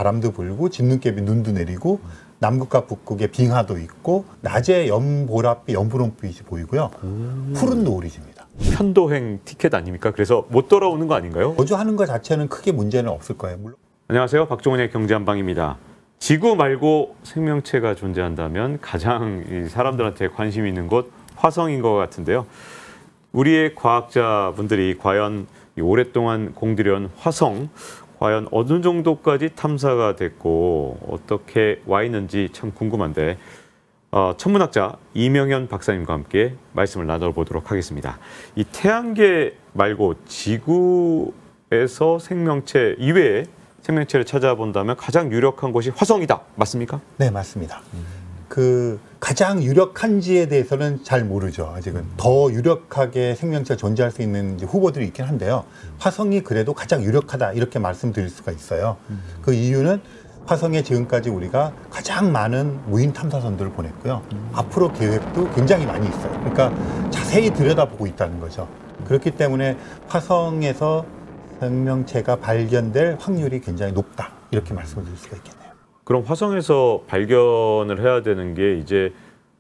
바람도 불고 진눈깨비 눈도 내리고 남극과 북극에 빙하도 있고 낮에 연보랏빛, 연분홍빛이 보이고요. 푸른 노을이 집니다. 편도행 티켓 아닙니까? 그래서 못 돌아오는 거 아닌가요? 거주하는 것 자체는 크게 문제는 없을 거예요. 물론. 안녕하세요. 박종원의 경제한방입니다. 지구 말고 생명체가 존재한다면 가장 이 사람들한테 관심 있는 곳 화성인 것 같은데요. 우리의 과학자분들이 과연 오랫동안 공들여온 화성, 과연 어느 정도까지 탐사가 됐고 어떻게 와 있는지 참 궁금한데 천문학자 이명현 박사님과 함께 말씀을 나눠보도록 하겠습니다. 이 태양계 말고 지구에서 생명체 이외에 생명체를 찾아본다면 가장 유력한 곳이 화성이다. 맞습니까? 네, 맞습니다. 그 가장 유력한지에 대해서는 잘 모르죠. 아직은 더 유력하게 생명체가 존재할 수 있는 후보들이 있긴 한데요. 화성이 그래도 가장 유력하다 이렇게 말씀드릴 수가 있어요. 그 이유는 화성에 지금까지 우리가 가장 많은 무인 탐사선들을 보냈고요. 앞으로 계획도 굉장히 많이 있어요. 그러니까 자세히 들여다보고 있다는 거죠. 그렇기 때문에 화성에서 생명체가 발견될 확률이 굉장히 높다 이렇게 말씀을 드릴 수가 있겠네요. 그럼 화성에서 발견을 해야 되는 게 이제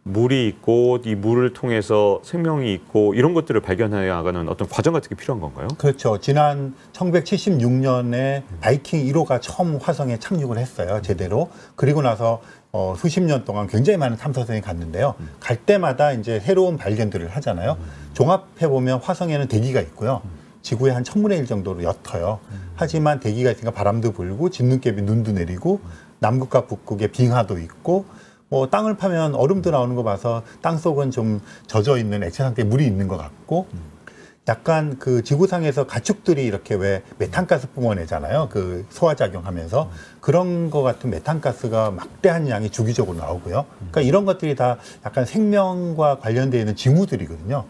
물이 있고 이 물을 통해서 생명이 있고 이런 것들을 발견해 나가는 어떤 과정 같은 게 필요한 건가요? 그렇죠. 지난 1976년에 바이킹 1호가 처음 화성에 착륙을 했어요. 제대로. 그리고 나서 수십 년 동안 굉장히 많은 탐사선이 갔는데요. 갈 때마다 이제 새로운 발견들을 하잖아요. 종합해 보면 화성에는 대기가 있고요. 지구의 한 1000분의 1 정도로 옅어요. 하지만 대기가 있으니까 바람도 불고 진눈깨비 눈도 내리고 남극과 북극에 빙하도 있고 뭐 땅을 파면 얼음도 나오는 거 봐서 땅속은 좀 젖어 있는 액체 상태에 물이 있는 것 같고 약간 그 지구상에서 가축들이 이렇게 왜 메탄가스 뿜어내잖아요. 그 소화작용하면서 그런 거 같은 메탄가스가 막대한 양이 주기적으로 나오고요. 그러니까 이런 것들이 다 약간 생명과 관련되어 있는 징후들이거든요.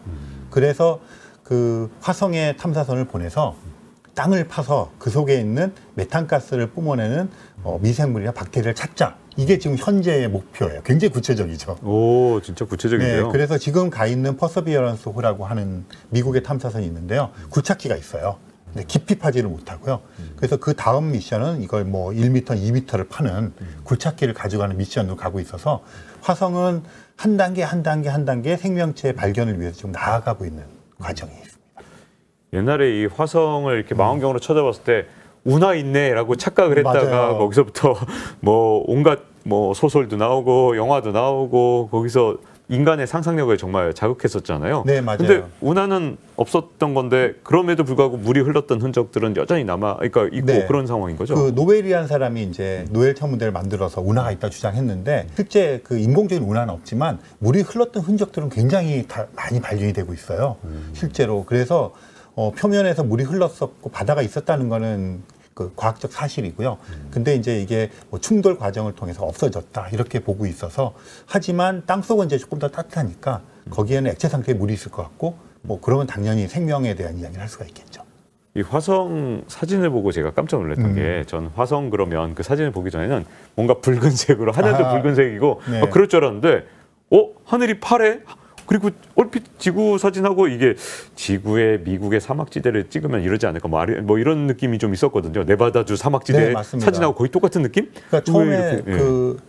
그래서 그 화성에 탐사선을 보내서 땅을 파서 그 속에 있는 메탄가스를 뿜어내는 미생물이나 박테리아를 찾자. 이게 지금 현재의 목표예요. 굉장히 구체적이죠. 오, 진짜 구체적인데요. 네, 그래서 지금 가 있는 퍼서비어런스 호라고 하는 미국의 탐사선이 있는데요. 굴착기가 있어요. 근데 깊이 파지를 못하고요. 그래서 그 다음 미션은 이걸 뭐 1m, 2m를 파는 굴착기를 가져가는 미션으로 가고 있어서 화성은 한 단계, 한 단계, 한 단계 생명체 발견을 위해서 지금 나아가고 있는 과정이 있습니다. 옛날에 이 화성을 이렇게 망원경으로 쳐다봤을 때 운하 있네라고 착각을 했다가 맞아요. 거기서부터 뭐 온갖 뭐 소설도 나오고 영화도 나오고 거기서 인간의 상상력을 정말 자극했었잖아요. 네, 맞아요. 근데 운하는 없었던 건데 그럼에도 불구하고 물이 흘렀던 흔적들은 여전히 그러니까 있고 네. 그런 상황인 거죠. 그 노엘이라는 사람이 이제 노엘 천문대를 만들어서 운하가 있다 주장했는데 실제 그 인공적인 운하는 없지만 물이 흘렀던 흔적들은 굉장히 많이 발견이 되고 있어요. 실제로. 그래서 표면에서 물이 흘렀었고 바다가 있었다는 거는 그 과학적 사실이고요. 근데 이제 이게 뭐 충돌 과정을 통해서 없어졌다 이렇게 보고 있어서 하지만 땅속은 이제 조금 더 따뜻하니까 거기에는 액체 상태의 물이 있을 것 같고 뭐 그러면 당연히 생명에 대한 이야기를 할 수가 있겠죠. 이 화성 사진을 보고 제가 깜짝 놀랐던 게 전 화성 그러면 그 사진을 보기 전에는 뭔가 붉은색으로 하늘도 붉은색이고 네. 그럴 줄 알았는데 하늘이 파래? 그리고 얼핏 지구 사진하고 이게 지구의 미국의 사막지대를 찍으면 이러지 않을까 뭐 이런 느낌이 좀 있었거든요. 네바다주 사막지대 네, 사진하고 거의 똑같은 느낌? 그러니까 처음에 이렇게, 그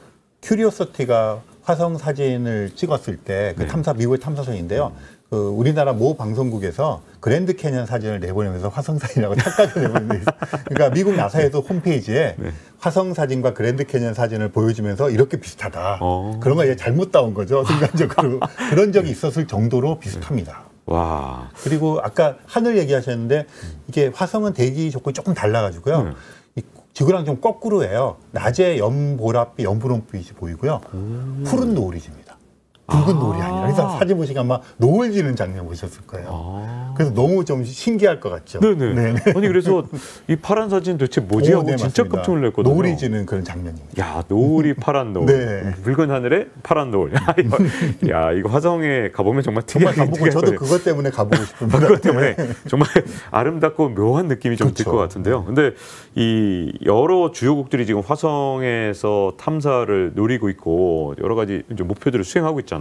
큐리오시티가 화성 사진을 찍었을 때 그 네. 미국의 탐사선인데요. 그 우리나라 모 방송국에서 그랜드 캐년 사진을 내보내면서 화성 사진이라고 착각을 내보내는 그러니까 미국 나사에도 홈페이지에 네. 화성 사진과 그랜드 캐년 사진을 보여주면서 이렇게 비슷하다. 그런 거 이제 잘못 따온 거죠. 순간적으로. 그런 적이 있었을 정도로 비슷합니다. 와. 그리고 아까 하늘 얘기하셨는데 이게 화성은 대기 조건이 조금 달라가지고요. 이 지구랑 좀 거꾸로 해요. 낮에 연보랏빛, 연분홍빛이 보이고요. 푸른 노을이 집니다. 붉은 노을이 아니라. 그래서 사진 보시면 아마 노을 지는 장면 보셨을 거예요. 그래서 너무 좀 신기할 것 같죠. 네네. 네네. 아니 그래서 이 파란 사진 도대체 뭐지 하고 네, 진짜 맞습니다. 깜짝 놀랐거든요. 노을이 지는 그런 장면입니다. 야, 노을이 파란 노을. 네. 붉은 하늘에 파란 노을. 야, 이거 화성에 가보면 정말 정말 특이하게 가보고 저도 거예요. 그것 때문에 가보고 싶습니다. 그것 때문에 정말 아름답고 묘한 느낌이 좀 들 그렇죠. 것 같은데요. 근데 이 여러 주요국들이 지금 화성에서 탐사를 노리고 있고 여러 가지 이제 목표들을 수행하고 있잖아요.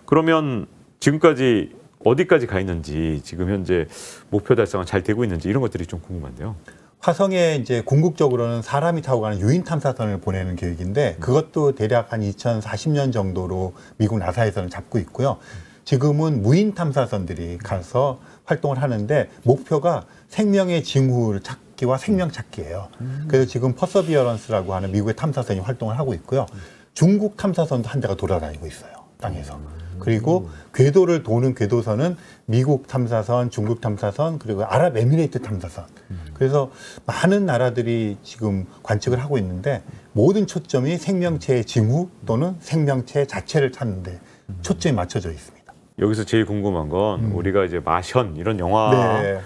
그러면 지금까지 어디까지 가 있는지 지금 현재 목표 달성은 잘 되고 있는지 이런 것들이 좀 궁금한데요. 화성에 이제 궁극적으로는 사람이 타고 가는 유인 탐사선을 보내는 계획인데 그것도 대략 한 2040년 정도로 미국 나사에서는 잡고 있고요. 지금은 무인 탐사선들이 가서 활동을 하는데 목표가 생명의 징후를 찾기와 생명 찾기예요. 그래서 지금 퍼서비어런스라고 하는 미국의 탐사선이 활동을 하고 있고요. 중국 탐사선도 한 대가 돌아다니고 있어요. 땅에서. 그리고 궤도를 도는 궤도선은 미국 탐사선, 중국 탐사선, 그리고 아랍에미레이트 탐사선. 그래서 많은 나라들이 지금 관측을 하고 있는데 모든 초점이 생명체의 징후 또는 생명체 자체를 찾는 데 초점이 맞춰져 있습니다. 여기서 제일 궁금한 건 우리가 이제 마션 이런 영화 네.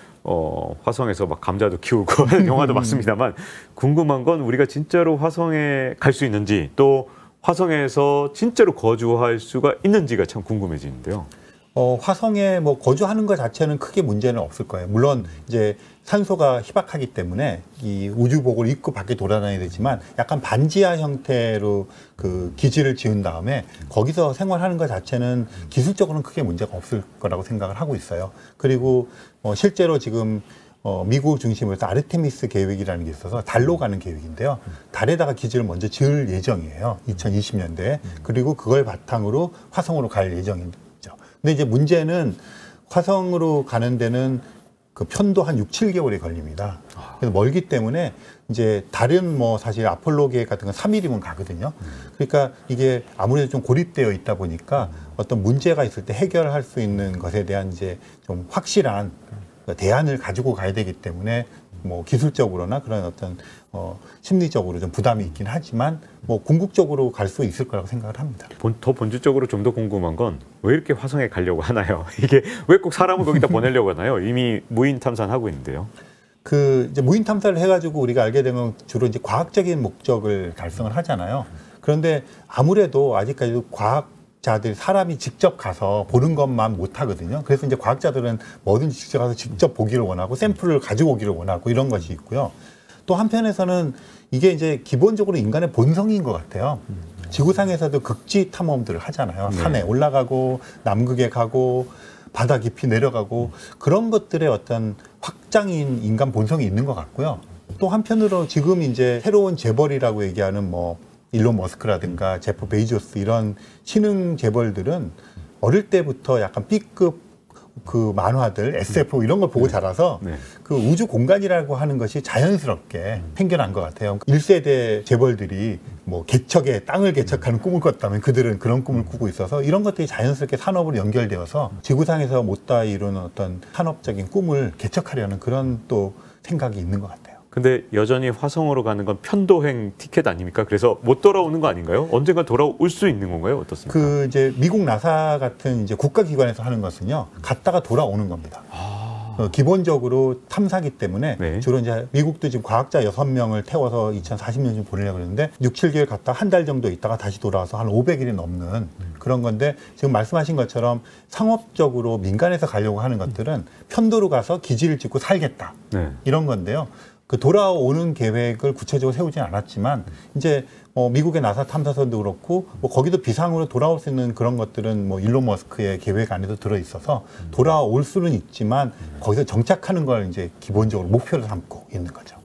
화성에서 막 감자도 키우고 하는 영화도 맞습니다만 궁금한 건 우리가 진짜로 화성에 갈 수 있는지 또 화성에서 진짜로 거주할 수가 있는지가 참 궁금해지는데요. 화성에 뭐 거주하는 것 자체는 크게 문제는 없을 거예요. 물론 이제 산소가 희박하기 때문에 이 우주복을 입고 밖에 돌아다녀야 되지만 약간 반지하 형태로 그 기지를 지은 다음에 거기서 생활하는 것 자체는 기술적으로는 크게 문제가 없을 거라고 생각을 하고 있어요. 그리고 실제로 지금 미국 중심으로 해서 아르테미스 계획이라는 게 있어서 달로 가는 계획인데요. 달에다가 기지를 먼저 지을 예정이에요. 2020년대에. 그리고 그걸 바탕으로 화성으로 갈 예정이죠. 근데 이제 문제는 화성으로 가는 데는 그 편도 한 6, 7개월이 걸립니다. 그래서 멀기 때문에 이제 다른 뭐 사실 아폴로 계획 같은 건 3일이면 가거든요. 그러니까 이게 아무래도 좀 고립되어 있다 보니까 어떤 문제가 있을 때 해결할 수 있는 것에 대한 이제 좀 확실한 대안을 가지고 가야 되기 때문에 뭐 기술적으로나 그런 어떤 심리적으로 좀 부담이 있긴 하지만 뭐 궁극적으로 갈 수 있을 거라고 생각을 합니다. 더 본질적으로 좀 더 궁금한 건 왜 이렇게 화성에 가려고 하나요? 이게 왜 꼭 사람을 거기다 보내려고 하나요? 이미 무인 탐사하고 있는데요. 그 이제 무인 탐사를 해가지고 우리가 알게 되면 주로 이제 과학적인 목적을 달성을 하잖아요. 그런데 아무래도 아직까지도 과학자들 사람이 직접 가서 보는 것만 못 하거든요. 그래서 이제 과학자들은 뭐든지 직접 가서 직접 보기를 원하고 샘플을 가지고 오기를 원하고 이런 것이 있고요. 또 한편에서는 이게 이제 기본적으로 인간의 본성인 것 같아요. 지구상에서도 극지 탐험들을 하잖아요. 산에 올라가고 남극에 가고 바다 깊이 내려가고 그런 것들의 어떤 확장인 인간 본성이 있는 것 같고요. 또 한편으로 지금 이제 새로운 재벌이라고 얘기하는 뭐 일론 머스크라든가 제프 베이조스 이런 신흥 재벌들은 어릴 때부터 약간 B급 그 만화들, SF 이런 걸 보고 자라서 그 우주 공간이라고 하는 것이 자연스럽게 생겨난 것 같아요. 1세대 재벌들이 뭐 개척에 땅을 개척하는 꿈을 꿨다면 그들은 그런 꿈을 꾸고 있어서 이런 것들이 자연스럽게 산업으로 연결되어서 지구상에서 못다 이루는 어떤 산업적인 꿈을 개척하려는 그런 또 생각이 있는 것 같아요. 근데 여전히 화성으로 가는 건 편도행 티켓 아닙니까? 그래서 못 돌아오는 거 아닌가요? 언젠가 돌아올 수 있는 건가요? 어떻습니까? 그 이제 미국 나사 같은 이제 국가기관에서 하는 것은요, 갔다가 돌아오는 겁니다. 기본적으로 탐사기 때문에 주로 이제 미국도 지금 과학자 6명을 태워서 2040년쯤 보내려고 그러는데 6, 7개월 갔다 한 달 정도 있다가 다시 돌아와서 한 500일이 넘는 그런 건데 지금 말씀하신 것처럼 상업적으로 민간에서 가려고 하는 것들은 편도로 가서 기지를 짓고 살겠다. 이런 건데요. 그 돌아오는 계획을 구체적으로 세우진 않았지만 이제 미국의 나사 탐사선도 그렇고 뭐 거기도 비상으로 돌아올 수 있는 그런 것들은 뭐 일론 머스크의 계획 안에도 들어 있어서 돌아올 수는 있지만 거기서 정착하는 걸 이제 기본적으로 목표로 삼고 있는 거죠.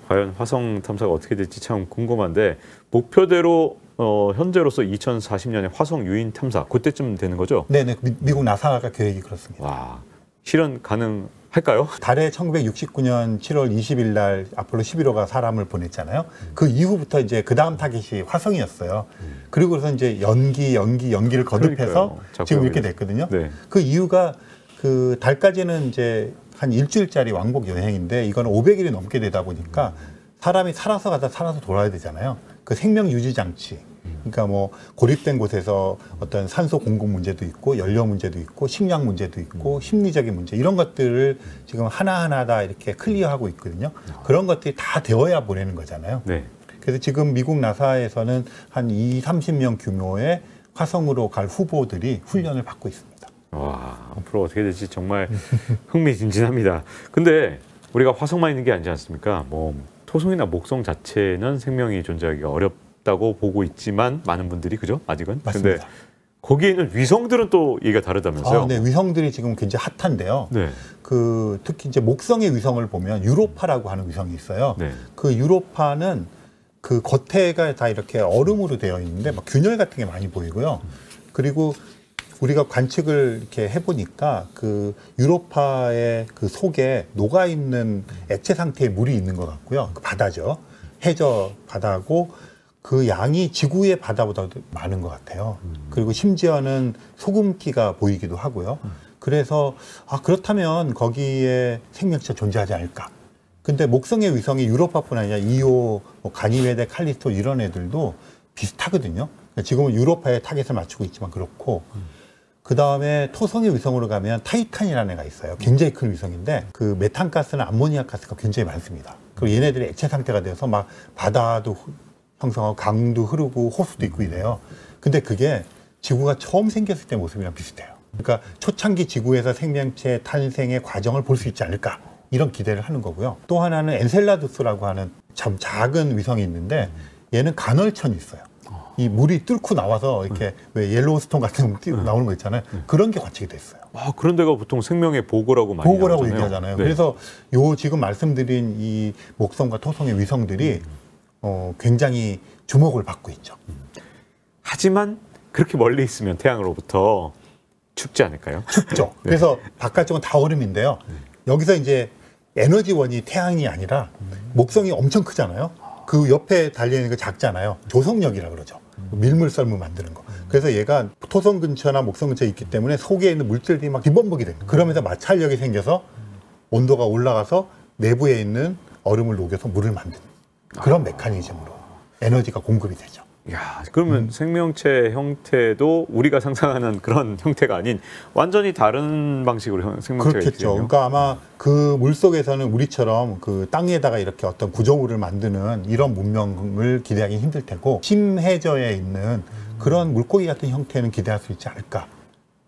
과연 화성 탐사가 어떻게 될지 참 궁금한데 목표대로 현재로서 2040년에 화성 유인 탐사 그때쯤 되는 거죠? 네네. 미국 나사가 계획이 그렇습니다. 와, 실현 가능할까요? 달에 1969년 7월 20일 날 아폴로 11호가 사람을 보냈잖아요. 그 이후부터 이제 그 다음 타겟이 화성이었어요. 그리고 그래서 이제 연기를 거듭해서 지금 이렇게 됐거든요. 그 이유가 그 달까지는 이제 한 일주일짜리 왕복 여행인데 이건 500일이 넘게 되다 보니까 사람이 살아서 가다 살아서 돌아야 되잖아요. 그 생명 유지 장치. 그러니까 뭐 고립된 곳에서 어떤 산소 공급 문제도 있고 연료 문제도 있고 식량 문제도 있고 심리적인 문제 이런 것들을 지금 하나하나 다 이렇게 클리어하고 있거든요. 그런 것들이 다 되어야 보내는 거잖아요. 그래서 지금 미국 나사에서는 한 30명 규모의 화성으로 갈 후보들이 훈련을 받고 있습니다. 와, 앞으로 어떻게 될지 정말 흥미진진합니다. 근데 우리가 화성만 있는 게 아니지 않습니까? 뭐 토성이나 목성 자체는 생명이 존재하기가 어렵다고 보고 있지만 많은 분들이 그죠? 아직은. 맞습니다. 근데 거기에 있는 위성들은 또 얘기가 다르다면서요? 네, 위성들이 지금 굉장히 핫한데요. 네. 그 특히 이제 목성의 위성을 보면 유로파라고 하는 위성이 있어요. 네. 그 유로파는 그 겉에가 다 이렇게 얼음으로 되어 있는데 막 균열 같은 게 많이 보이고요. 그리고 우리가 관측을 이렇게 해보니까 그 유로파의 그 속에 녹아 있는 액체 상태의 물이 있는 것 같고요. 그 바다죠. 해저 바다고 그 양이 지구의 바다보다도 많은 것 같아요. 그리고 심지어는 소금기가 보이기도 하고요. 그래서 그렇다면 거기에 생명체가 존재하지 않을까. 근데 목성의 위성이 유로파뿐 아니라 이오, 가니메데, 칼리스토 이런 애들도 비슷하거든요. 지금은 유로파에 타겟을 맞추고 있지만 그렇고 그 다음에 토성의 위성으로 가면 타이탄이라는 애가 있어요. 굉장히 큰 위성인데 그 메탄가스나 암모니아 가스가 굉장히 많습니다. 그리고 얘네들이 액체 상태가 돼서 막 바다도 형성하고 강도 흐르고 호수도 있고 이래요. 근데 그게 지구가 처음 생겼을 때 모습이랑 비슷해요. 그러니까 초창기 지구에서 생명체 탄생의 과정을 볼 수 있지 않을까 이런 기대를 하는 거고요. 또 하나는 엔셀라두스라고 하는 참 작은 위성이 있는데 얘는 간헐천이 있어요. 이 물이 뚫고 나와서 이렇게 왜 옐로우스톤 같은 거 나오는 거 있잖아요. 그런 게 관측이 됐어요. 그런 데가 보통 생명의 보고라고 많이 보고라고 나오잖아요. 얘기하잖아요. 네. 그래서 요 지금 말씀드린 이 목성과 토성의 위성들이 굉장히 주목을 받고 있죠. 하지만 그렇게 멀리 있으면 태양으로부터 춥지 않을까요? 춥죠. 네. 그래서 바깥쪽은 다 얼음인데요. 여기서 이제 에너지원이 태양이 아니라 목성이 엄청 크잖아요. 그 옆에 달려있는 거 작잖아요. 조성력이라고 그러죠. 밀물 썰물 만드는 거. 그래서 얘가 토성 근처나 목성 근처에 있기 때문에 속에 있는 물질들이 막 뒤범벅이 됩니다. 그러면서 마찰력이 생겨서 온도가 올라가서 내부에 있는 얼음을 녹여서 물을 만드는 그런 메커니즘으로 에너지가 공급이 되죠. 야, 그러면 생명체 형태도 우리가 상상하는 그런 형태가 아닌 완전히 다른 방식으로 생명체가 그렇겠죠. 있겠네요. 그러니까 아마 그 물속에서는 우리처럼 그 땅에다가 이렇게 어떤 구조물을 만드는 이런 문명을 기대하기 힘들 테고 심해저에 있는 그런 물고기 같은 형태는 기대할 수 있지 않을까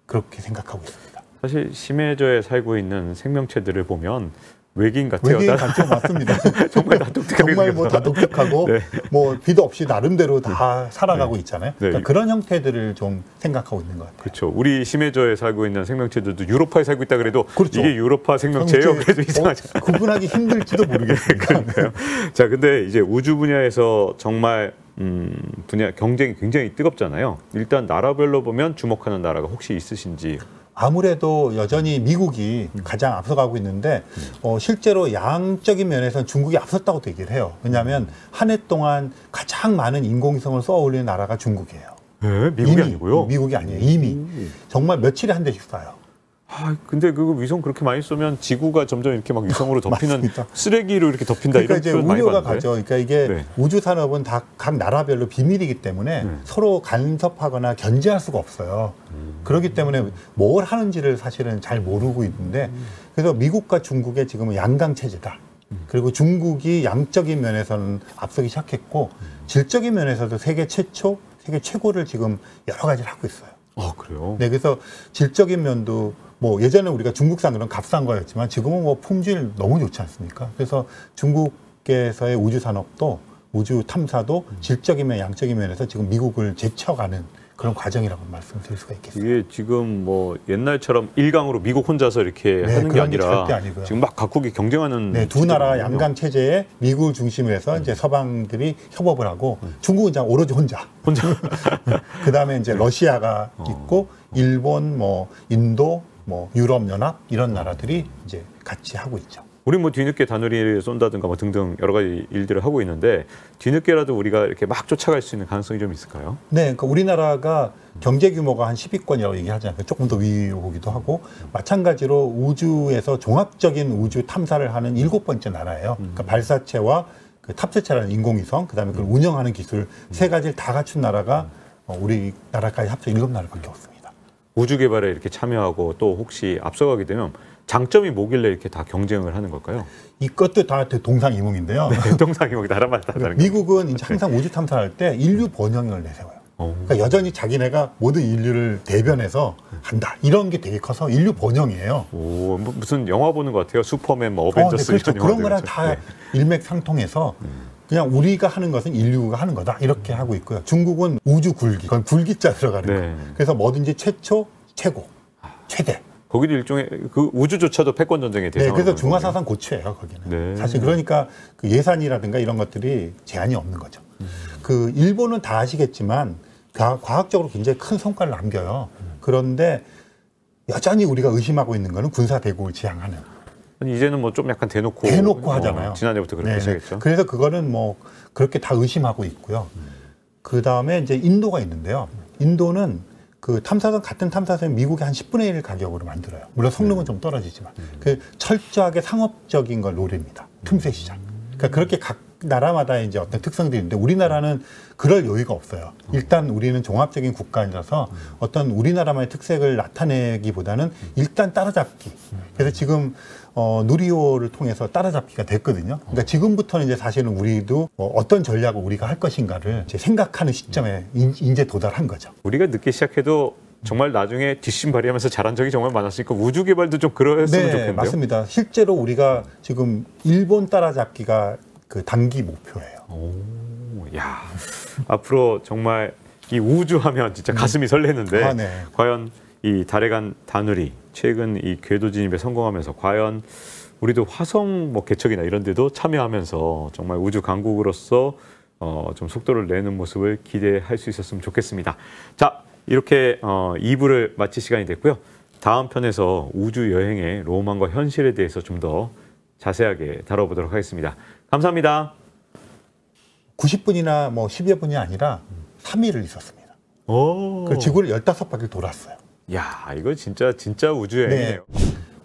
그렇게 생각하고 있습니다. 사실 심해저에 살고 있는 생명체들을 보면 외계인 같아요. 외계인 같죠, 맞습니다. 정말 다 똑똑하게 정말 뭐 다 독특하고 네. 뭐 비도 없이 나름대로 다 살아가고 있잖아요. 네. 그러니까 그런 형태들을 좀 생각하고 있는 것 같아요. 그렇죠. 우리 심해저에 살고 있는 생명체들도 유로파에 살고 있다 그래도 그렇죠. 이게 유로파 생명체예요. 그래도 이상하죠. 구분하기 힘들지도 모르겠습니다. 그러니까요. 자, 근데 이제 우주 분야에서 정말 분야 경쟁이 굉장히 뜨겁잖아요. 일단 나라별로 보면 주목하는 나라가 혹시 있으신지? 아무래도 여전히 미국이 가장 앞서가고 있는데 실제로 양적인 면에서는 중국이 앞섰다고 얘기를 해요. 왜냐하면 한 해 동안 가장 많은 인공위성을 쏘아 올리는 나라가 중국이에요. 네, 미국이 이미, 아니고요. 미국이 아니에요. 이미 정말 며칠에 한 대씩 쏴요. 근데 그 위성 그렇게 많이 쏘면 지구가 점점 이렇게 막 위성으로 덮이는 맞습니다. 쓰레기로 이렇게 덮인다 그러니까 이런 이제 표현 많이 우려가 봤는데. 가죠. 그러니까 이게 네. 우주 산업은 다 각 나라별로 비밀이기 때문에 서로 간섭하거나 견제할 수가 없어요. 그렇기 때문에 뭘 하는지를 사실은 잘 모르고 있는데 그래서 미국과 중국의 지금은 양강 체제다. 그리고 중국이 양적인 면에서는 앞서기 시작했고 질적인 면에서도 세계 최초, 세계 최고를 지금 여러 가지를 하고 있어요. 그래요? 네, 그래서 질적인 면도 뭐 예전에 우리가 중국산 그런 값싼 거였지만 지금은 뭐 품질 너무 좋지 않습니까? 그래서 중국에서의 우주 산업도 우주 탐사도 질적인 면, 양적인 면에서 지금 미국을 제쳐가는 그런 과정이라고 말씀드릴 수가 있겠습니다. 이게 지금 뭐 옛날처럼 일강으로 미국 혼자서 이렇게 하는 게 그런 게 아니라 절대 아니고요. 지금 막 각국이 경쟁하는 네, 두 나라가 체제거든요. 양강 체제에 미국을 중심으로 해서 이제 서방들이 협업을 하고 중국은 그냥 오로지 혼자. 그 다음에 이제 러시아가 있고 일본, 뭐 인도, 뭐 유럽 연합 이런 나라들이 이제 같이 하고 있죠. 우리 뭐 뒤늦게 다누리를 쏜다든가 뭐 등등 여러 가지 일들을 하고 있는데 뒤늦게라도 우리가 이렇게 막 쫓아갈 수 있는 가능성이 좀 있을까요? 네, 그러니까 우리나라가 경제 규모가 한 10위권이라고 얘기하지 않아요. 조금 더 위로 보기도 하고 마찬가지로 우주에서 종합적인 우주 탐사를 하는 7번째 나라예요. 그러니까 발사체와 그 탑재체라는 인공위성, 그다음에 그걸 운영하는 기술 세 가지를 다 갖춘 나라가 우리나라까지 합쳐 7나라밖에 없습니다. 우주 개발에 이렇게 참여하고 또 혹시 앞서가게 되면 장점이 뭐길래 이렇게 다 경쟁을 하는 걸까요? 이것도 다 동상이몽인데요. 동상이몽 나라마다 다른 거. 미국은 이제 항상 우주 탐사할 때 인류 번영을 내세워요. 그러니까 여전히 자기네가 모든 인류를 대변해서 한다. 이런 게 되게 커서 인류 번영이에요. 오, 무슨 영화 보는 것 같아요. 슈퍼맨, 뭐 어벤져스 네, 그렇죠. 이런 그런 영화들 거랑 그렇죠. 다 네. 일맥상통해서 그냥 우리가 하는 것은 인류가 하는 거다 이렇게 하고 있고요. 중국은 우주 굴기, 그건 굴기자 들어가는 네. 거예요. 그래서 뭐든지 최초, 최고, 최대. 거기도 일종의 그 우주조차도 패권 전쟁의 네, 대상. 그래서 중화사상 고추예요 거기는. 네. 사실 그러니까 그 예산이라든가 이런 것들이 제한이 없는 거죠. 그 일본은 다 아시겠지만 과학적으로 굉장히 큰 성과를 남겨요. 그런데 여전히 우리가 의심하고 있는 거는 군사 대국을 지향하는. 아니, 이제는 뭐 좀 약간 대놓고 하잖아요. 지난해부터 그렇게 네네. 시작했죠. 그래서 그거는 뭐 그렇게 다 의심하고 있고요. 그 다음에 이제 인도가 있는데요. 인도는 그 탐사선 같은 탐사선 미국의 한 10분의 1 가격으로 만들어요. 물론 성능은 좀 떨어지지만 그 철저하게 상업적인 걸 노립니다. 틈새 시장. 그러니까 그렇게 각 나라마다 이제 어떤 특성들이 있는데 우리나라는 그럴 여유가 없어요. 일단 우리는 종합적인 국가이라서 어떤 우리나라만의 특색을 나타내기보다는 일단 따라잡기. 그래서 지금 누리호를 통해서 따라잡기가 됐거든요. 그러니까 지금부터는 이제 사실은 우리도 어떤 전략을 우리가 할 것인가를 이제 생각하는 시점에 이제 도달한 거죠. 우리가 늦게 시작해도 정말 나중에 뒷심발휘하면서 잘한 적이 정말 많았으니까 우주 개발도 좀 그랬으면 네, 좋겠는데요. 맞습니다. 실제로 우리가 지금 일본 따라잡기가 그 단기 목표예요. 오, 야, 앞으로 정말 이 우주하면 진짜 가슴이 설레는데 아, 네. 과연 이 달에 간 다누리 최근 이 궤도 진입에 성공하면서 과연 우리도 화성 뭐 개척이나 이런 데도 참여하면서 정말 우주 강국으로서 좀 속도를 내는 모습을 기대할 수 있었으면 좋겠습니다. 자, 이렇게 2부를 마칠 시간이 됐고요. 다음 편에서 우주 여행의 로망과 현실에 대해서 좀 더 자세하게 다뤄보도록 하겠습니다. 감사합니다. 90분이나 뭐 10여 분이 아니라 3일을 있었습니다. 오. 그 지구를 15바퀴를 돌았어요. 야, 이거 진짜 우주 여행이네요.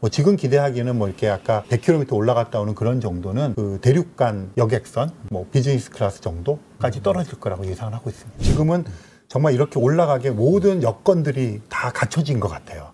뭐 지금 기대하기는 뭐 이렇게 아까 100km 올라갔다 오는 그런 정도는 그 대륙 간 여객선, 뭐 비즈니스 클래스 정도까지 떨어질 거라고 예상을 하고 있습니다. 지금은 정말 이렇게 올라가게 모든 여건들이 다 갖춰진 것 같아요.